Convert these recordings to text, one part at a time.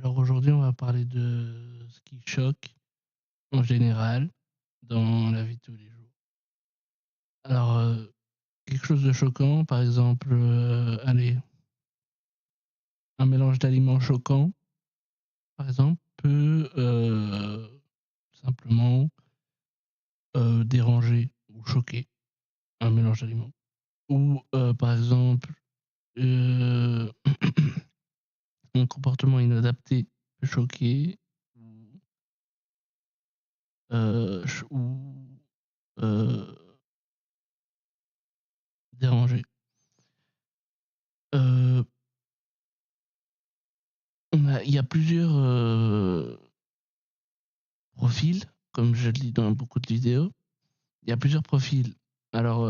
Alors aujourd'hui, on va parler de ce qui choque en général dans la vie de tous les jours. Alors, quelque chose de choquant, par exemple, allez, un mélange d'aliments choquants, par exemple, peut simplement déranger ou choquer un mélange d'aliments. Ou, par exemple, euh, un comportement inadapté peut choquer ou euh, déranger. Euh, il y a plusieurs profils, comme je le dis dans beaucoup de vidéos. Il y a plusieurs profils. Alors,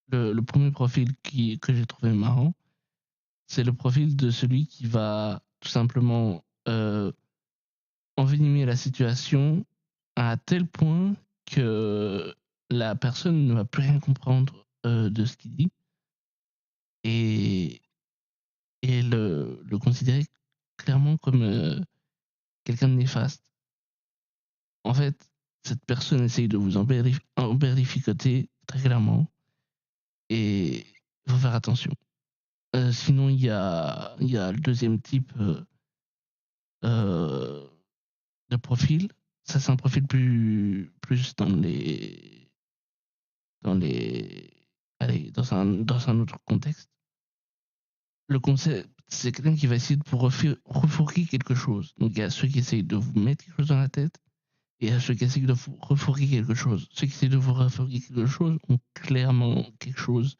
le premier profil que j'ai trouvé marrant, c'est le profil de celui qui va tout simplement envenimer la situation à tel point que la personne ne va plus rien comprendre de ce qu'il dit et, et le considérer clairement comme quelqu'un de néfaste. En fait, cette personne essaye de vous emberlificoter très clairement et il faut faire attention. Sinon, il y a le deuxième type euh, de profil. Ça, c'est un profil plus dans les, allez, dans un autre contexte. Le concept, c'est quelqu'un qui va essayer de vous refourguer quelque chose. Donc, il y a ceux qui essayent de vous mettre quelque chose dans la tête. Et à ceux qui essayent de vous refourguer quelque chose. Ceux qui essayent de vous refourguer quelque chose ont clairement quelque chose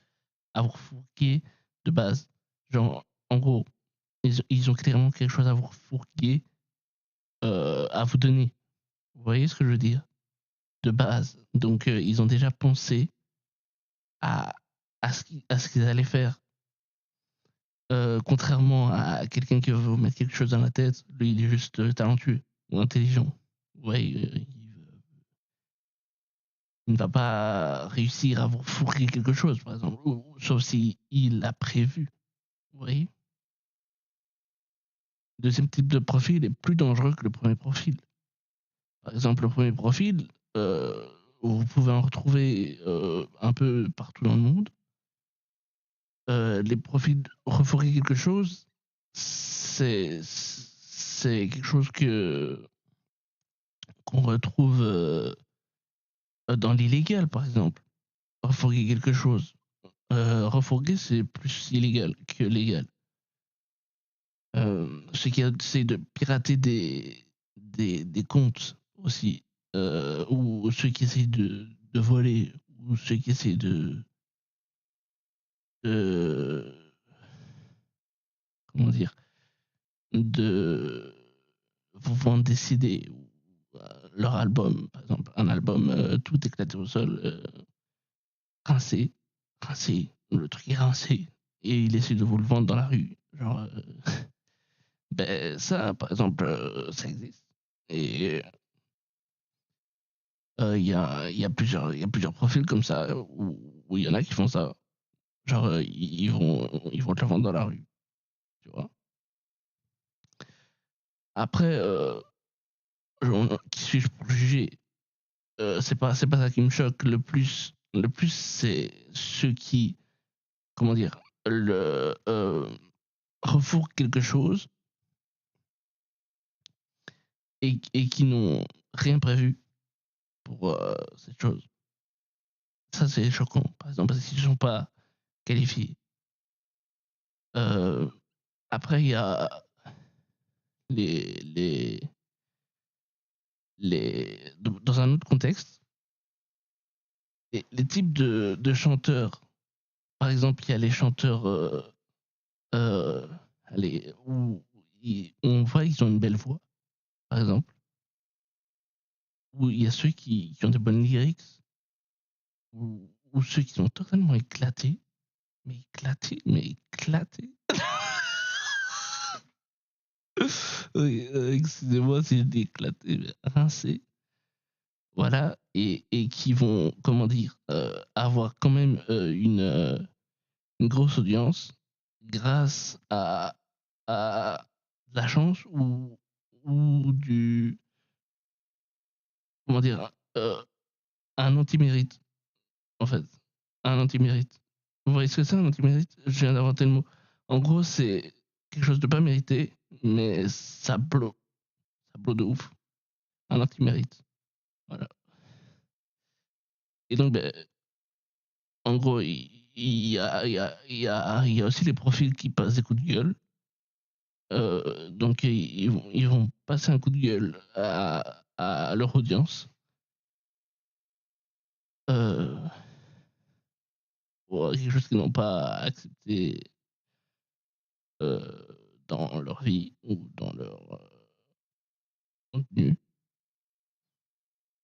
à vous refourguer de base. Genre, en gros, ils ont clairement quelque chose à vous refourguer, à vous donner. Vous voyez ce que je veux dire? De base. Donc, ils ont déjà pensé à, à ce qu'ils allaient faire. Contrairement à quelqu'un qui veut vous mettre quelque chose dans la tête, lui, il est juste talentueux ou intelligent. Vous voyez, il ne va pas réussir à vous fourrer quelque chose, par exemple, sauf si il l'a prévu. Vous voyez? Le deuxième type de profil est plus dangereux que le premier profil. Par exemple, le premier profil, vous pouvez en retrouver un peu partout dans le monde. Les profils refourguer quelque chose, c'est quelque chose qu'on retrouve dans l'illégal, par exemple. Refourguer quelque chose. Refourguer, c'est plus illégal que légal. Ceux qui essaient de pirater des comptes aussi, ou ceux qui essayent de voler, ou ceux qui essayent de comment dire, de vous vendre des CD ou leur album, par exemple, un album tout éclaté au sol, rincé, rincé, le truc est rincé, et il essaie de vous le vendre dans la rue. Genre, ben ça, par exemple, ça existe. Et il y a plusieurs profils comme ça où il y en a qui font ça. Genre, ils vont te la vendre dans la rue, tu vois. Après, qui suis-je pour juger? C'est pas ça qui me choque le plus. Le plus, c'est ceux qui, comment dire, refourguent quelque chose et qui n'ont rien prévu pour cette chose. Ça, c'est choquant, par exemple, parce qu'ils ne sont pas qualifiés. Euh, Après, il y a les, les, dans un autre contexte, les types de chanteurs. Par exemple, il y a les chanteurs euh, où on voit qu'ils ont une belle voix, par exemple. Ou il y a ceux qui ont de bonnes lyrics, ou ceux qui sont totalement éclatés. Mais éclatés, mais éclatés. Oui, excusez-moi si je dis éclaté, mais rincé. Voilà, et qui vont, comment dire, avoir quand même une grosse audience grâce à de la chance ou du comment dire? Un anti-mérite, en fait. Un anti-mérite. Vous voyez ce que c'est un anti-mérite? Je viens d'inventer le mot. En gros, c'est quelque chose de pas mérité, mais ça blow de ouf. Un anti-mérite, voilà. Et donc, beh, en gros, il y a aussi les profils qui passent des coups de gueule. Donc ils vont passer un coup de gueule à leur audience, heu, pour quelque chose qu'ils n'ont pas accepté, dans leur vie ou dans leur, contenu.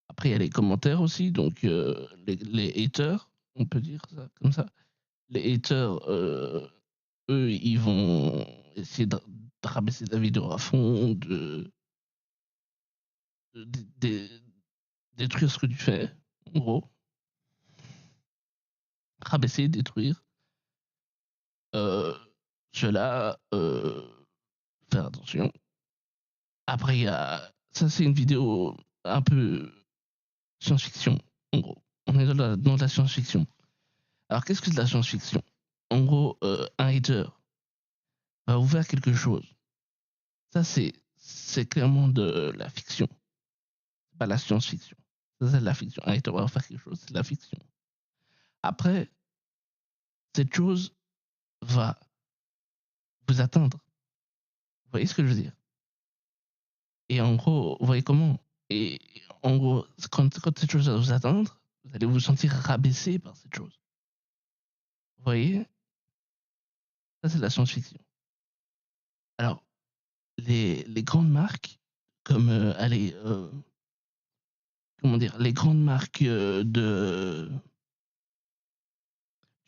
Après il y a les commentaires aussi, donc les haters, on peut dire ça comme ça. Les haters, eux, ils vont essayer de rabaisser ta vidéo à fond, de détruire ce que tu fais, en gros. Rabaisser, détruire. Heu, ceux-là, faire attention. Après il y a ça, c'est une vidéo un peu science-fiction, en gros. On est dans la science-fiction. Alors qu'est-ce que de la science-fiction? En gros, un hater va vous faire quelque chose. Ça, c'est clairement de la fiction, c'est pas la science-fiction. Ça, c'est de la fiction. Un hater va vous faire quelque chose, c'est de la fiction. Après, cette chose va vous atteindre. Vous voyez ce que je veux dire? Et en gros, vous voyez comment? Et en gros, quand cette chose va vous atteindre, vous allez vous sentir rabaissé par cette chose. Vous voyez? Ça, c'est de la science-fiction. Alors, les grandes marques comme, allez, comment dire? Les grandes marques, du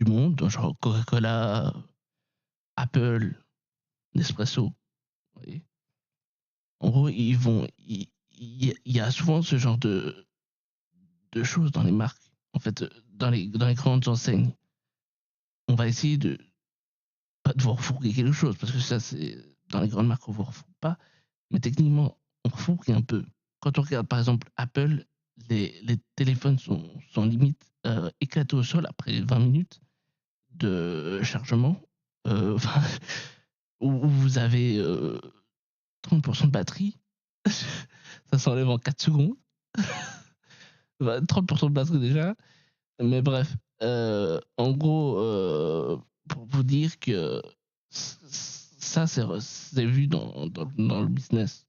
monde, genre Coca-Cola, Apple, Nespresso, vous voyez? En gros, il y a souvent ce genre de choses dans les marques. En fait, dans les grandes enseignes. On va essayer de pas de vous refourguer quelque chose, parce que ça, c'est dans les grandes marques, on vous refourgue pas, mais techniquement, on refourgue un peu. Quand on regarde, par exemple, Apple, les téléphones sont limite, éclatés au sol après 20 minutes de chargement, enfin, où vous avez, 30 de batterie, ça s'enlève en 4 secondes. Bah, 30 de batterie déjà, mais bref, en gros, pour vous dire que ça, c'est vu dans le business.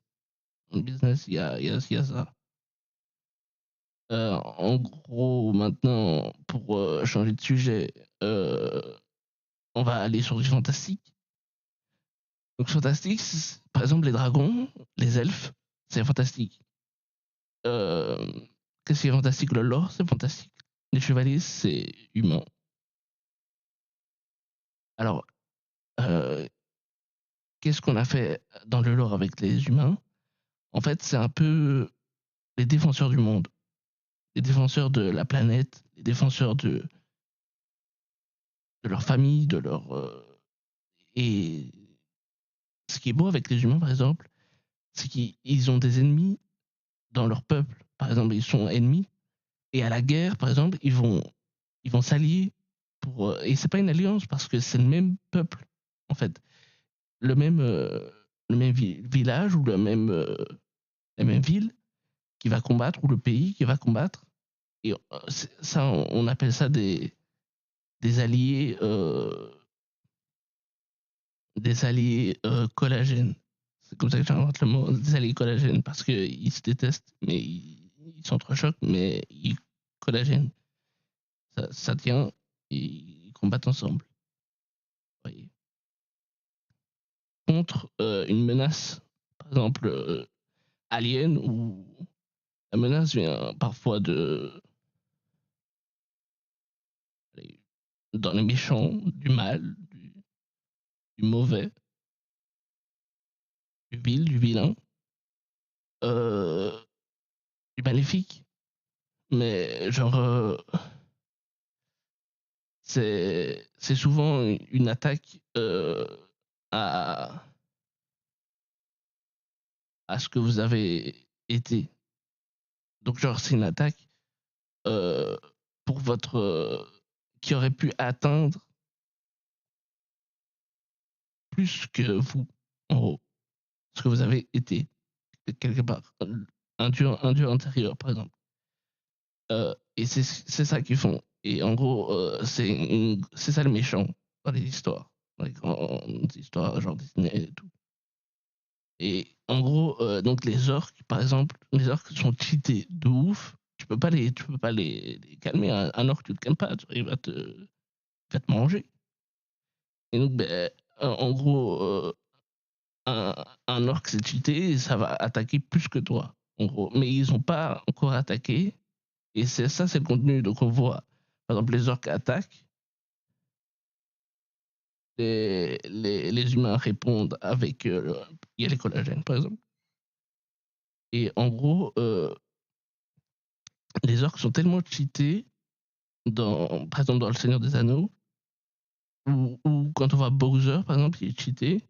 Dans le business, il y a ça. En gros, maintenant, pour changer de sujet, euh, on va aller sur du fantastique. Donc, fantastique, par exemple, les dragons, les elfes, c'est fantastique. Euh, Qu'est-ce qui est fantastique? Le lore, c'est fantastique. Les chevaliers, c'est humain. Alors, euh, qu'est-ce qu'on a fait dans le lore avec les humains? En fait, c'est un peu les défenseurs du monde, les défenseurs de la planète, les défenseurs de leur famille, de leur. Et ce qui est beau avec les humains, par exemple, c'est qu'ils ont des ennemis dans leur peuple. Par exemple, ils sont ennemis, et à la guerre, par exemple, ils vont s'allier pour. Et c'est pas une alliance parce que c'est le même peuple, en fait. Le même, village ou la même ville qui va combattre ou le pays qui va combattre. Et ça, on appelle ça des alliés, collagènes. C'est comme ça que j'invente le mot, des alliés collagènes, parce qu'ils se détestent, mais ils s'entrechoquent, mais ils collagènent. Ça tient, et ils combattent ensemble. Vous voyez. Contre une menace, par exemple, alien, où la menace vient parfois dans les méchants, du mal, du mauvais, du vil, du vilain, euh, du maléfique. Mais genre, c'est souvent une attaque à, à ce que vous avez été. Donc genre c'est une attaque euh, pour votre qui aurait pu atteindre plus que vous, en gros, ce que vous avez été quelque part, un dieu intérieur par exemple. Et c'est ça qu'ils font. Et en gros, c'est ça le méchant dans les histoires, dans les grandes histoires genre Disney et tout. Et en gros, donc les orques, par exemple, les orques sont cheatés de ouf. Tu peux pas les calmer. Un orque, tu le calmes pas, il va te manger. Et donc, ben, en gros, un, un orque c'est cheaté et ça va attaquer plus que toi, en gros. Mais ils ont pas encore attaqué. Et c'est ça, c'est le contenu. Donc on voit, par exemple, les orques attaquent, les humains répondent avec, il y a les collagènes, par exemple. Et en gros, les orques sont tellement cheatés par exemple, dans Le Seigneur des Anneaux, ou quand on voit Bowser, par exemple, il est cheaté,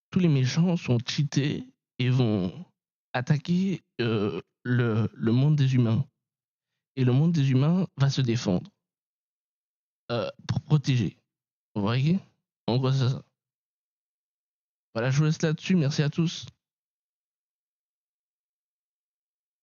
tous les méchants sont cheatés et vont attaquer le monde des humains. Et le monde des humains va se défendre pour protéger. Vous voyez? En gros, c'est ça. Voilà, je vous laisse là-dessus. Merci à tous.